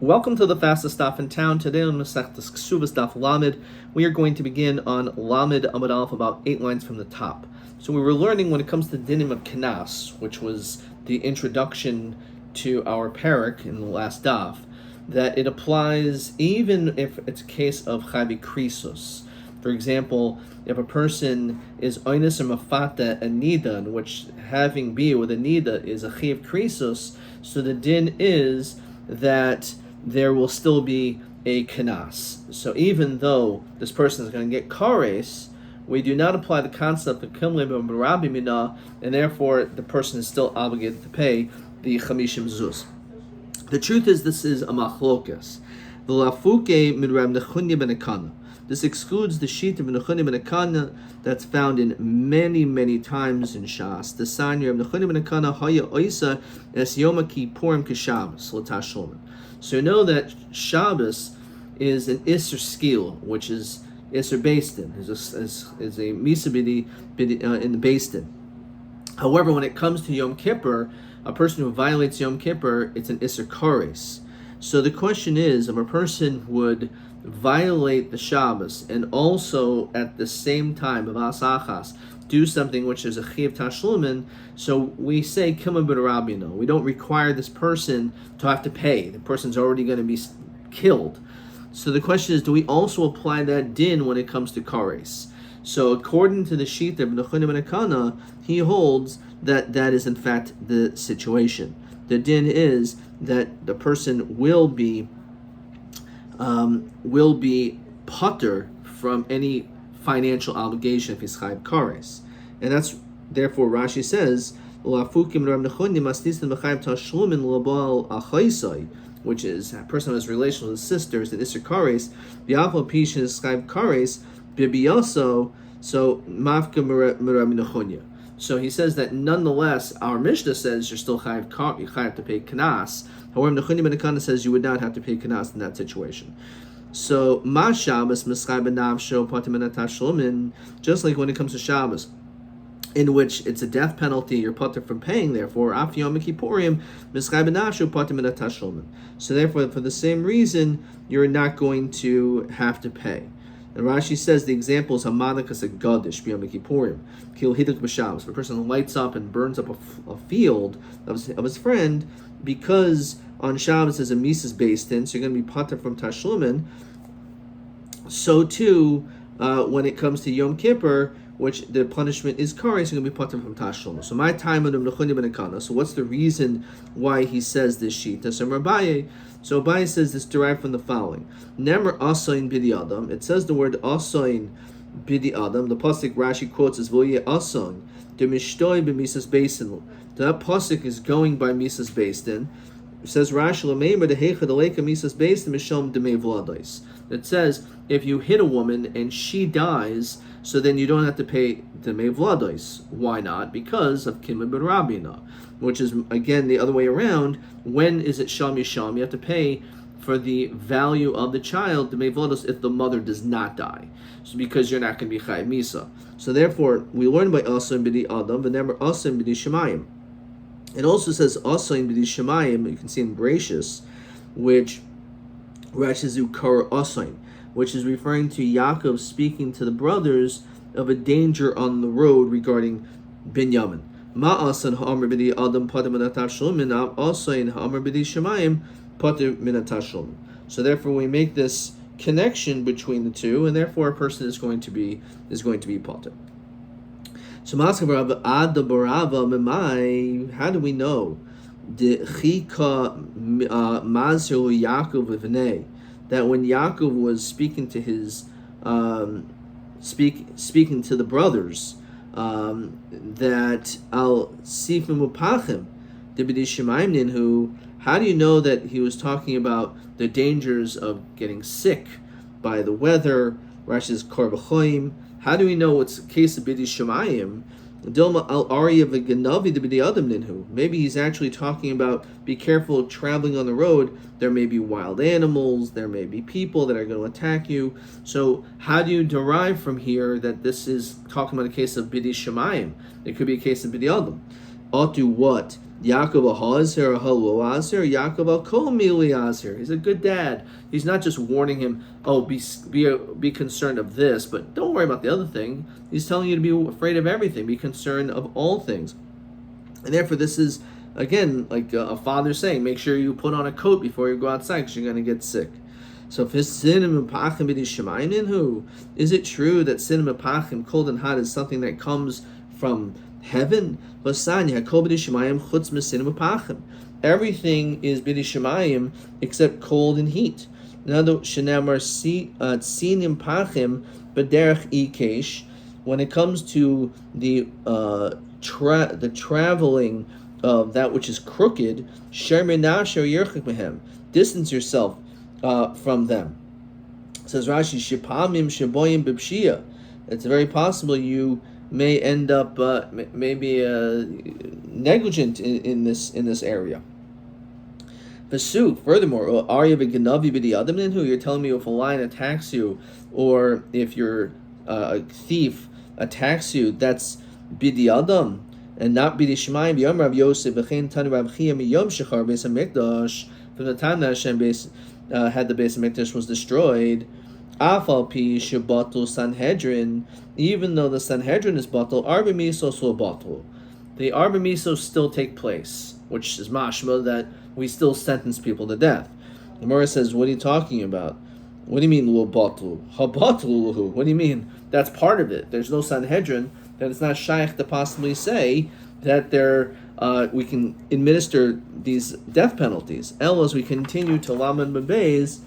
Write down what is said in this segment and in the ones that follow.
Welcome to the fastest daf in town. Today on Masechtas Ksuvas Daf Lamed, we are going to begin on Lamed Amud Aleph, about 8 lines from the top. So we were learning when it comes to dinim of Kenas, which was the introduction to our parak in the last daf, that it applies even if it's a case of chavi krisos. For example, if a person is oinus or mafata a nida, in which having be with a nida is a chiv krisos, so the din is that there will still be a kenas. So even though this person is going to get kares, we do not apply the concept of kimle b'Rabbi mina, and therefore the person is still obligated to pay the chamishim zuz. The truth is, this is a machlokas. V'lafuke min Rab Nechunya ben Akana. This excludes the sheet of Nechunya ben Akana that's found in many times in Shas. The sign of Nechunya ben Akana haya oisa es Yom Kippurim k'Shabbos l'tashlumin. So you know that Shabbos is an Isser Skil, which is Isser Beistin, is a Misa in the Beistin. However, when it comes to Yom Kippur, a person who violates Yom Kippur, it's an Isser Kares. So the question is, if a person would violate the Shabbos and also at the same time of Asachas do something which is a Chiv Tashlumin, so we say Kima B'Rabino. We don't require this person to have to pay. The person's already going to be killed. So the question is, do we also apply that din when it comes to Kares? So according to the sheet of Nechunya ben Akana, he holds that that is in fact the situation. The din is that the person will be putter from any financial obligation if he's chayv kares, and that's therefore Rashi says which is a person who has relations with his sisters and Isser Kares, B'Yafal Pishin is chayv kares, B'Biyaso, so Mafka Merab Nechunya. So he says that nonetheless, our Mishnah says you're still chayav to pay kanas. However, Nechunya ben Akana says you would not have to pay kanas in that situation. So Ma Shabbos Mischai B'Navsho Patim Tashlumin, just like when it comes to Shabbos, in which it's a death penalty, you're putter from paying. Therefore, Af Yom Kippurim Mischai B'Navsho Patim Tashlumin. So therefore, for the same reason, you're not going to have to pay. And Rashi says the example is Hamanakas a Gadish b'Yom Kippurim, Kil Hiduk b'Shabbos. The person lights up and burns up a field of his friend because on Shabbos is a Mises based in, so you're going to be pater from Tashlumin. So too, when it comes to Yom Kippur, which the punishment is kares, you're going to be pater from Tashlumin. So my time on Nechunya ben Akana. So what's the reason why he says this sheet? So Rabbi says this derived from the following: Nemer asoin bidi adam. It says the word asoin bidi adam. The pasuk Rashi quotes as Voye asoin de mishtoi b'misas beisin. That pasuk is going by misas beisin. It says Rashi l'meimer de heicha deleka misas beisin mishom demei vlados. It says if you hit a woman and she dies, so then you don't have to pay demei vlados. Why not? Because of Kima B'Rabina, which is again the other way around. When is it sham yisham? You have to pay for the value of the child, demei vlados, if the mother does not die. So because you're not going to be chayav misa. So therefore, we learn by asan b'di adam, but never asan b'di shemayim. It also says asan b'di shemayim. You can see in Bereshis, which Rashi Zukar asan, which is referring to Yaakov speaking to the brothers of a danger on the road regarding Binyamin. Ma'asan ha'amr b'di adam pater min tashlumin, asan ha'amr b'di shemayim pater min tashlumin. So therefore, we make this connection between the two, and therefore a person is going to be pater. So Maskav Ad Barava Memai, how do we know the Chika Mazru Yaakov V'nei, that when Yaakov was speaking to his speaking to the brothers, that Al Sifim Upachim Dibidi Shemaim Ninhu, how do you know that he was talking about the dangers of getting sick by the weather? Rashi says Korbachoim. How do we know it's a case of Bidi Shemayim? Dilma al Arya v'Ganavi de Bidi Adam Ninhu. Maybe he's actually talking about be careful traveling on the road. There may be wild animals, there may be people that are going to attack you. So how do you derive from here that this is talking about a case of Bidi Shemayim? It could be a case of Bidi Adam. Ought to what? Yaakov Hazer Haloazer, Yaakov Al Kol Miliazer. He's a good dad. He's not just warning him, oh, be concerned of this, but don't worry about the other thing. He's telling you to be afraid of everything, be concerned of all things. And therefore, this is, again, like a father saying, make sure you put on a coat before you go outside because you're going to get sick. So if his sinim pachim b'dishamayim who is it true that sinim pachim cold and hot is something that comes from heaven? Everything is b'dishamayim except cold and heat. When it comes to the traveling of that which is crooked, distance yourself from them. Says Rashi, Shipamim Shaboyim Bibshia. It's very possible you may end up maybe negligent in this area. Furthermore, Arya B'Ganavi B'Di'adam who you're telling me if a lion attacks you, or if your a thief attacks you, that's B'Di'adam and not B'Dishmayim. Yom Rav Yosef V'chein Tanu Rav Chia Miyom Shechar Beis HaMikdash, from the time that Hashem had the Beis HaMikdash was destroyed. Afal Pi Shebatul Sanhedrin, even though the Sanhedrin is batul, Arba Misos will batul. The Arba Misos still take place, which is mashma that we still sentence people to death. The Gemara says, what are you talking about? What do you mean, lo batul? Ha batul? What do you mean? That's part of it. There's no Sanhedrin, that it's not shaykh to possibly say that we can administer these death penalties. As we continue to Laman Bebeis,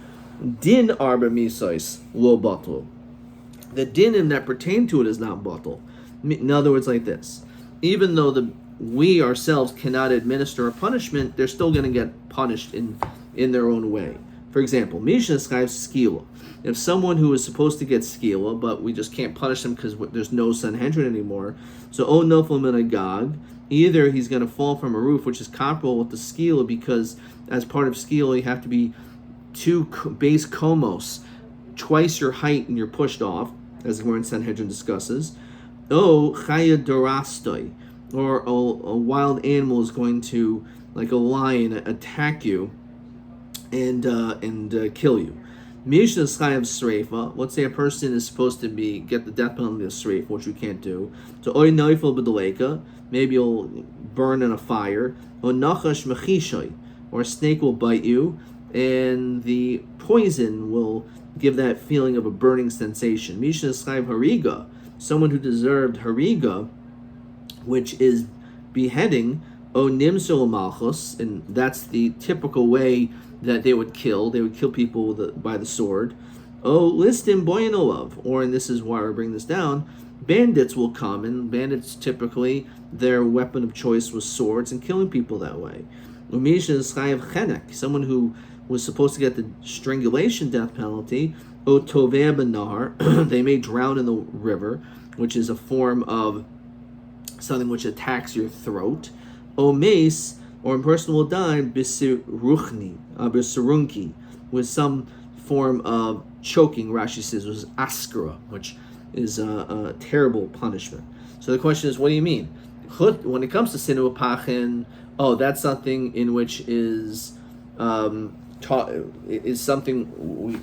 din arba misos lo batul. The dinim that pertain to it is not batul. In other words, like this: even though we ourselves cannot administer a punishment, they're still going to get punished in their own way. For example, Misha describes skila. If someone who is supposed to get skila, but we just can't punish them because there's no Sanhedrin anymore, so o nofel min agag, either he's going to fall from a roof, which is comparable with the skila, because as part of skila you have to be 2 base komos, twice your height, and you're pushed off, as the Gemara in Sanhedrin discusses. O chaya dorastoi, or a wild animal is going to, like a lion, attack you and kill you. Mishnah chayav sreifa. Let's say a person is supposed to get the death penalty of sreifa, which we can't do. So oy noifel b'deleka, maybe you'll burn in a fire. O nachash mechishoy, or a snake will bite you, and the poison will give that feeling of a burning sensation. Mishnah chayav hariga, someone who deserved hariga, which is beheading. O nimsul malchus, and that's the typical way that they would kill. They would kill people by the sword. O listim boyanolov, or, and this is why I bring this down, bandits will come, and bandits typically, their weapon of choice was swords, and killing people that way. Umisha is chayav chenek, someone who was supposed to get the strangulation death penalty. O toveh benar, they may drown in the river, which is a form of something which attacks your throat. O mace, or a person will die b'sirunki, with some form of choking. Rashi says was askara, which is a terrible punishment. So the question is, what do you mean? When it comes to sinu pachin, that's something in which is something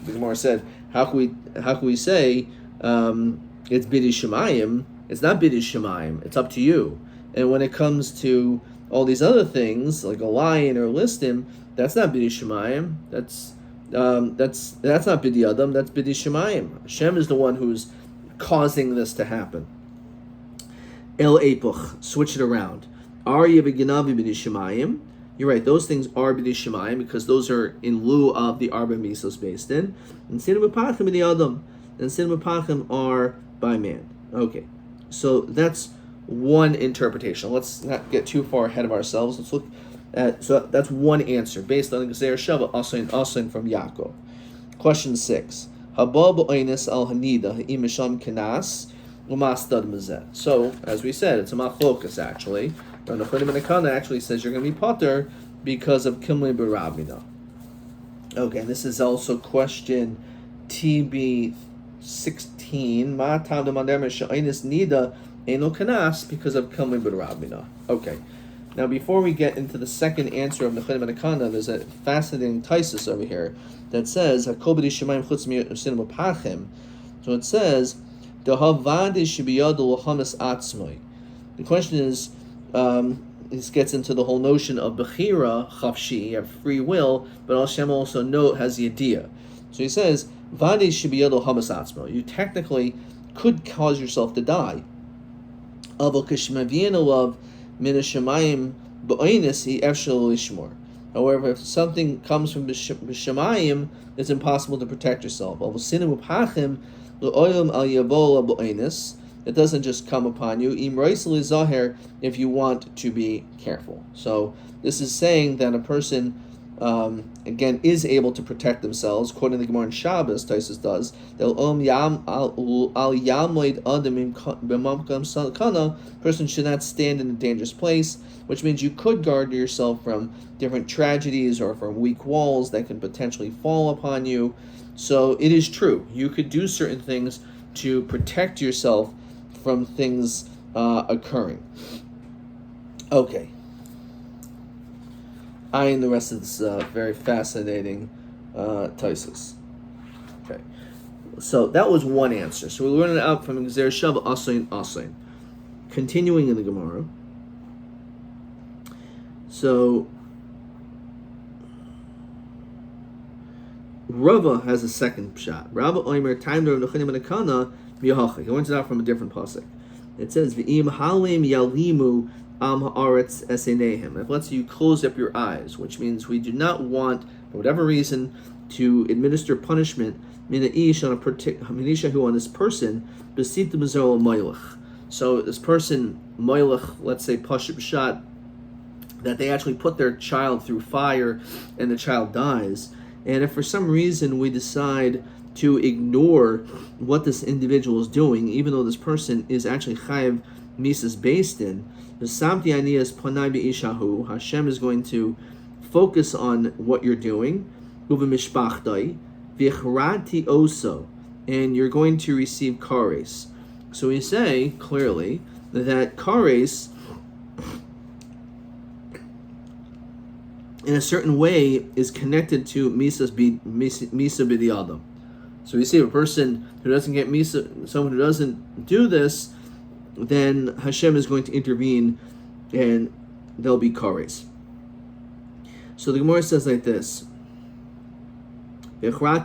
the Gemara said. How can we say it's bidi shemayim? It's not bidi shemayim. It's up to you. And when it comes to all these other things, like a lion or listim, that's not bidi shemayim. That's not bidi adam. That's bidi shemayim. Hashem is the one who's causing this to happen. El epoch, switch it around. Arya v'ginavi bidi shemayim. You're right. Those things are bidi shemayim because those are in lieu of the arba misos based in. And sinim v'pachim bidi adam. And sinim v'pachim are by man. Okay, so that's one interpretation. Let's not get too far ahead of ourselves. Let's look at, so that's one answer based on Gezer Shava Asin from Yaakov. Question 6. Haba b'oinis al hanida ha'imisham kenas u'mastad mazet. So, as we said, it's a machlokas actually. Rabbi Nechonim ben Akana actually says you're going to be potter because of kimli b'rabina. Okay, this is also question TB 16. Ma tam de mander she'oinis nida Eno kanas because of Kamli b'Rabina. Okay, Now, before we get into the second answer of Nechanim and Akana, there's a fascinating taisus over here that says, "Hakol b'di shemayim chutz mi'usin b'pachim." So it says, "Dehavadi shebiyadu l'chamas atzmoi." The question is, this gets into the whole notion of bechira chafshi, you have free will, but Hashem also has the idea. So he says, "Vadi shebiyadu l'chamas atzmoi." You technically could cause yourself to die. However, if something comes from b'shamayim, it's impossible to protect yourself. It doesn't just come upon you. If you want to be careful. So this is saying that a person, again, is able to protect themselves. According to the Gemara in Shabbos, Taisus does. Person should not stand in a dangerous place, which means you could guard yourself from different tragedies or from weak walls that can potentially fall upon you. So it is true. You could do certain things to protect yourself from things occurring. Okay. And the rest of this very fascinating Taisus. Okay. So that was one answer. So we learned it out from Gzer Shav Asain Asain. Continuing in the Gemara. So Rava has a second shot. Rava Oimer time of Nechanim and Akana miyahachi. He learns it out from a different pasuk. It says V'im halim yalimu am haaretz esenehim. If let's say you close up your eyes, which means we do not want, for whatever reason, to administer punishment minaish on a particular who on this person besit mizol moilach. So this person moilach, let's say pashut shot, that they actually put their child through fire and the child dies. And if for some reason we decide to ignore what this individual is doing, even though this person is actually chayiv misas based in, Hashem is going to focus on what you're doing, and you're going to receive kares. So we say clearly that kares, in a certain way, is connected to misa b'di'adam. So we see a person who doesn't get misa, someone who doesn't do this, then Hashem is going to intervene and there'll be kares. So the Gemara says like this. So Amar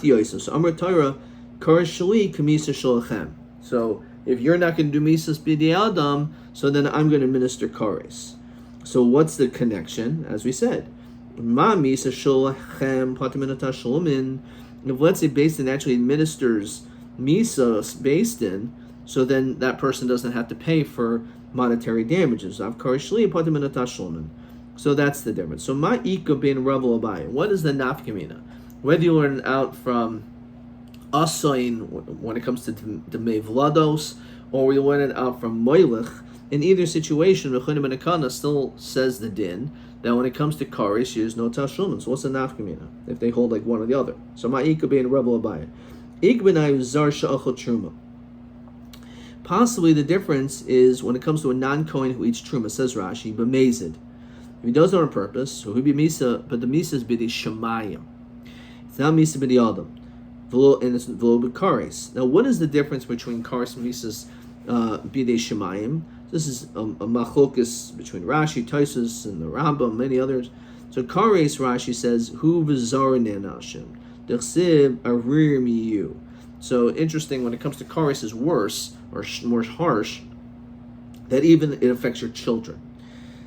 Torah, kares shali kamisa shalachem. So if you're not going to do misas b'di'adam, so then I'm going to minister kares. So what's the connection? As we said, Ma misa shalachem pataminata shalomin. If let's say Beis Din actually administers misa Beis Din, so then that person doesn't have to pay for monetary damages. So that's the difference. So ma'ika bin Rabbi Abai. What is the nafkamina? Whether you learn out from asayin when it comes to demei vlados, or we learn it out from moilech, in either situation, Nechanim and Akana still says the din that when it comes to kares, there's no tashlumin. So what's the nafkamina if they hold like one or the other? So ma'ika bin Rabbi Abai. Ik b'nai zar sha'achol truma. Possibly the difference is when it comes to a non-Kohen who eats truma, says Rashi, b'mezid. If he does it on purpose, so he'd be misa, but the misa is b'di shemayim. It's not misa b'di adam. And it's v'lo b'kares. Now, what is the difference between kares and misas b'di shemayim? This is a machlokus between Rashi, Taisus, and the Rambam, many others. So kares, Rashi says, hu v'zar nenashim, d'chsiv arir miyu. So interesting, when it comes to kares is worse, or more harsh, that even it affects your children.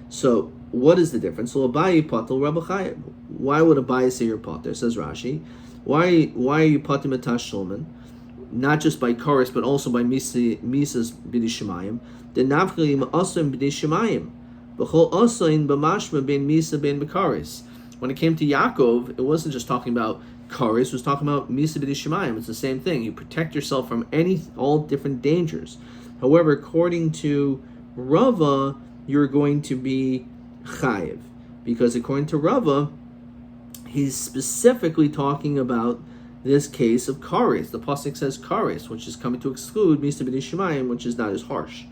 So what is the difference? So Abayi patel Rabbi Chayim. Why would Abayi say you're pater? Says Rashi. Why are you pater metash shulman? Not just by kares, but also by misas b'di shemayim. The nafkalim asim b'di shemayim. B'chol asin b'mashma ben misa ben b'kares. When it came to Yaakov, it wasn't just talking about kares, it was talking about misa b'di shemayim. It's the same thing. You protect yourself from all different dangers. However, according to Rava, you're going to be chayiv, because according to Rava, he's specifically talking about this case of kares. The pasuk says kares, which is coming to exclude misa b'di shemayim, which is not as harsh.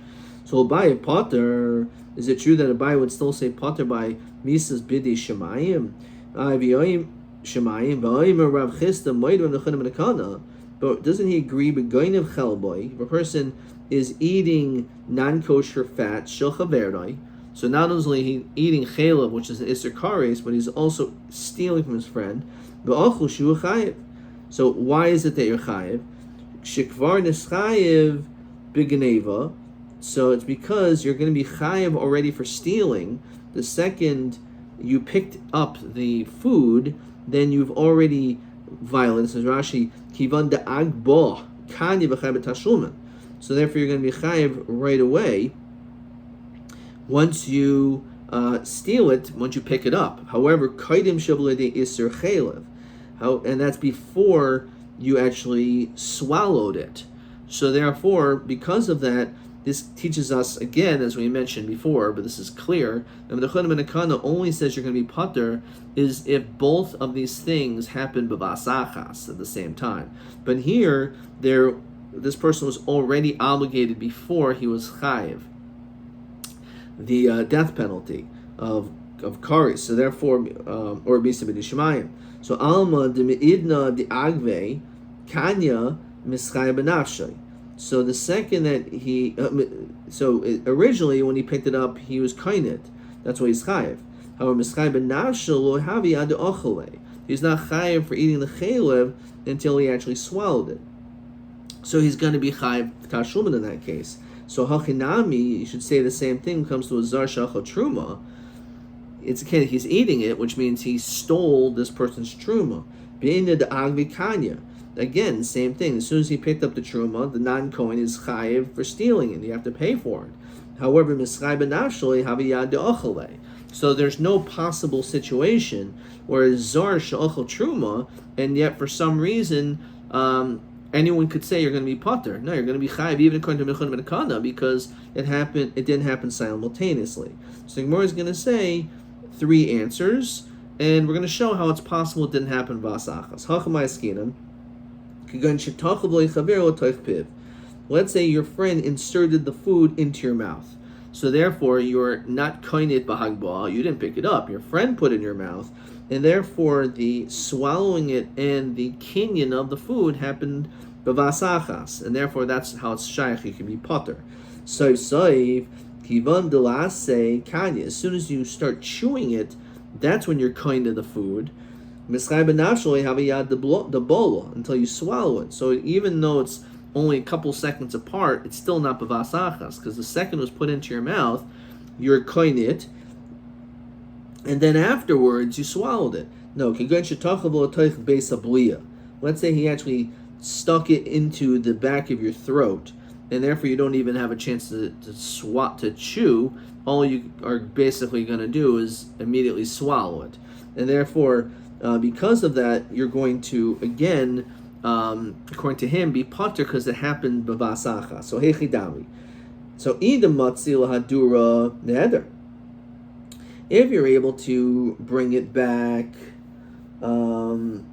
So by a potter, Is it true that Abai would still say pater by misas bidi shemayim? Shemayim v'ayim Rav Chisda moed v'nechunim nekana. But doesn't he agree with goynev chelboy? If a person is eating non-kosher fat, shilcha verdai, so not only he eating chelav, which is an iser kares, but he's also stealing from his friend. V'achlu shu chayiv. So why is it that you're chayiv? Shekvar neschayiv b'geneva. So it's because you're going to be chayiv already for stealing. The second you picked up the food, then you've already violated. Says Rashi, kivan de'agbo kanya v'chayiv b'tashlumen. So therefore you're going to be chayiv right away once you steal it, once you pick it up. However, kaidim shabulade iser chaylev, and that's before you actually swallowed it. So therefore, because of that, this teaches us, again, as we mentioned before, but this is clear, that the Chudim and Akana only says you're going to be pater is if both of these things happen b'vasachas at the same time. But here, this person was already obligated before he was chayiv, the death penalty of karis. So therefore, or bisa b'dishamayim. So alma de meidna de agve kanya mischayim b'nafshay. So the second that he, originally when he picked it up, he was kainet. That's why he's chayiv. However, mischayim b'nafshay lo havi ad ochale. He's not chayiv for eating the chaylev until he actually swallowed it. So he's going to be chayiv tashlumin in that case. So hachinami, you should say the same thing when it comes to a zar shachal truma. It's again, he's eating it, which means he stole this person's truma. Beina de agvi kanya. Again, same thing. As soon as he picked up the truma, the non-kohen is chayiv for stealing it. You have to pay for it. However, mischai b'nafshali haviyad de'ochalei. So there's no possible situation where a zar she'ochel truma, and yet for some reason, anyone could say you're going to be pater. No, you're going to be chayiv even according to Mechon ben Kana because it didn't happen simultaneously. So the Gemara is going to say 3 answers, and we're going to show how it's possible it didn't happen v'asachas. Hachamai skinan. Let's say your friend inserted the food into your mouth. So therefore, you're not koinit b'hagba, you didn't pick it up. Your friend put it in your mouth, and therefore the swallowing it and the kinyan of the food happened b'vasachas, and therefore that's how it's shaykh, you can be potter. So kivan delase kanya. As soon as you start chewing it, that's when you're koinit the food. Until you swallow it. So even though it's only a couple seconds apart, it's still not b'vasachas, because the second was put into your mouth, you're koin it, and then afterwards you swallowed it. No, let's say he actually stuck it into the back of your throat, and therefore you don't even have a chance to chew. All you are basically going to do is immediately swallow it, and therefore because of that, you're going to, again, according to him, be pater because it happened b'vasacha. So hechidami. So idam matzil hadura neder. If you're able to bring it back, then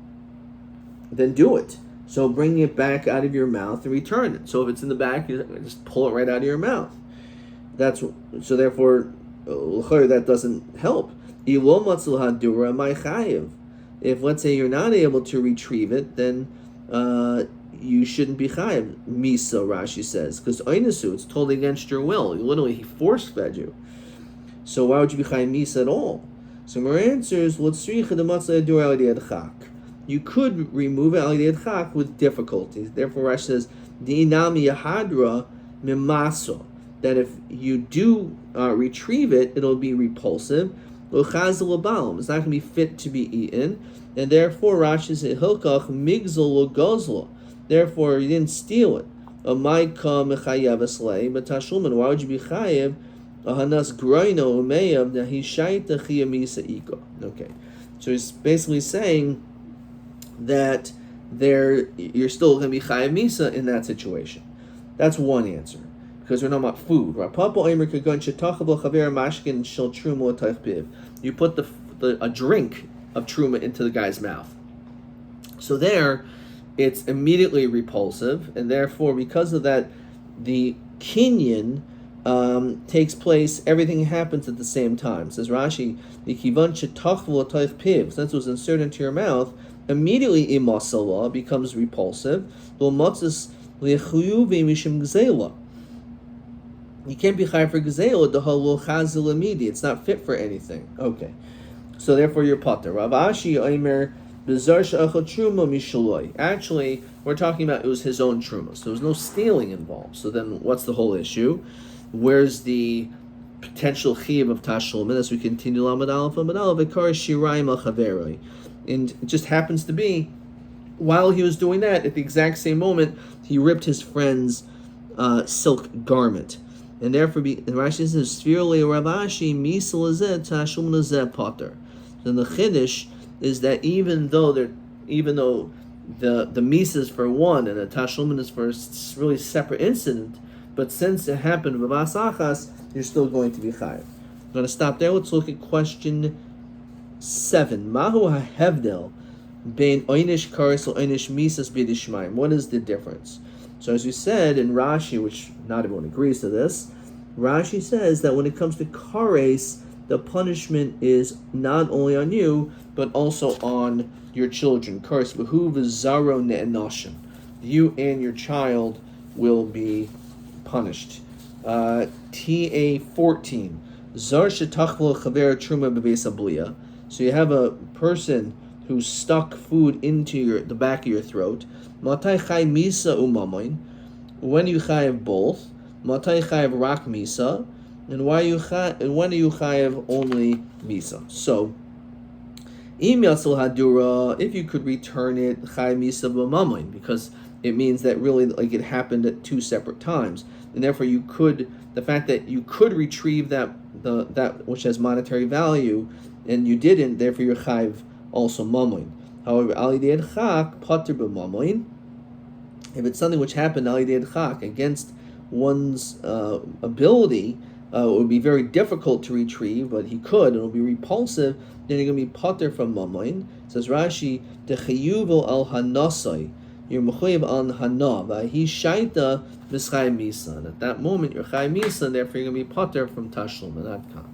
do it. So bring it back out of your mouth and return it. So if it's in the back, you just pull it right out of your mouth. So therefore, that doesn't help. Ilo matzil hadura my chayiv. If, let's say, you're not able to retrieve it, then you shouldn't be chayiv. Misa, Rashi says, because oinasu, it's totally against your will. Literally, he force-fed you. So why would you be chayiv misa at all? So my answer is, you could remove it al with difficulties. Therefore, Rashi says, di'inami yahadra mimaso, that if you do retrieve it, it'll be repulsive. It's not going to be fit to be eaten, and therefore Rashi says hilkach migzal gozla. Therefore, you didn't steal it. Why would you be chayev? Okay, so he's basically saying that you're still going to be chayev misa in that situation. That's one answer. Because we're talking about food. You put a drink of truma into the guy's mouth. So there, it's immediately repulsive, and therefore, because of that, the kinyan takes place, everything happens at the same time. Says Rashi, since it was inserted into your mouth, immediately imasala becomes repulsive. You can't be chayav for gzeila, the halol chazil imidi. It's not fit for anything. Okay. So therefore you're pater. Rav Ashi Omer Bizar she'achal truma mishaloi. Actually, we're talking about it was his own truma, so there was no stealing involved. So then, what's the whole issue? Where's the potential chiyuv of tashlum? And as we continue Lamed Aleph, Vikar Shirayim al Chaveroi, and it just happens to be while he was doing that, at the exact same moment, he ripped his friend's silk garment. And therefore, Rashi says, "Sfirle Ravashi misal azeh tashlum nazeh pater." Then the chiddush is that even though the misa is for one and the tashlum is for a really separate incident, but since it happened with achas, you're still going to be chayav. I'm going to stop there. Let's look at question 7. Mahu hahevdel bein oynish kares or oynish misas b'dishmayim. What is the difference? So as we said in Rashi, which not everyone agrees to this, Rashi says that when it comes to kares, the punishment is not only on you, but also on your children. Kares v'hu v'zaro ne'enoshim. You and your child will be punished. TA 14. Zar shetachlo chaver truma b'beis abliya. So you have a person who stuck food into the back of your throat. Matai chay misa umamoin. When you chayav both. Matai chayav rak misa. And when do you chayav only misa? So, im yatzil hadura, if you could return it chayav misa b'mamoin, because it means that really like it happened at two separate times, and therefore the fact that you could retrieve that which has monetary value, and you didn't, therefore you're chayav also mamoin. However, alidei chak pater b'mamoin. If it's something which happened alidei chak against one's ability, it would be very difficult to retrieve, but he could, and it will be repulsive, then you're going to be pater from mamoin. Says Rashi, techayuvo al hanasai. You're mechuyev on hana. He shaita v'schay misa. At that moment, you're chay misa, and therefore you're going to be pater from tashlum and adkan.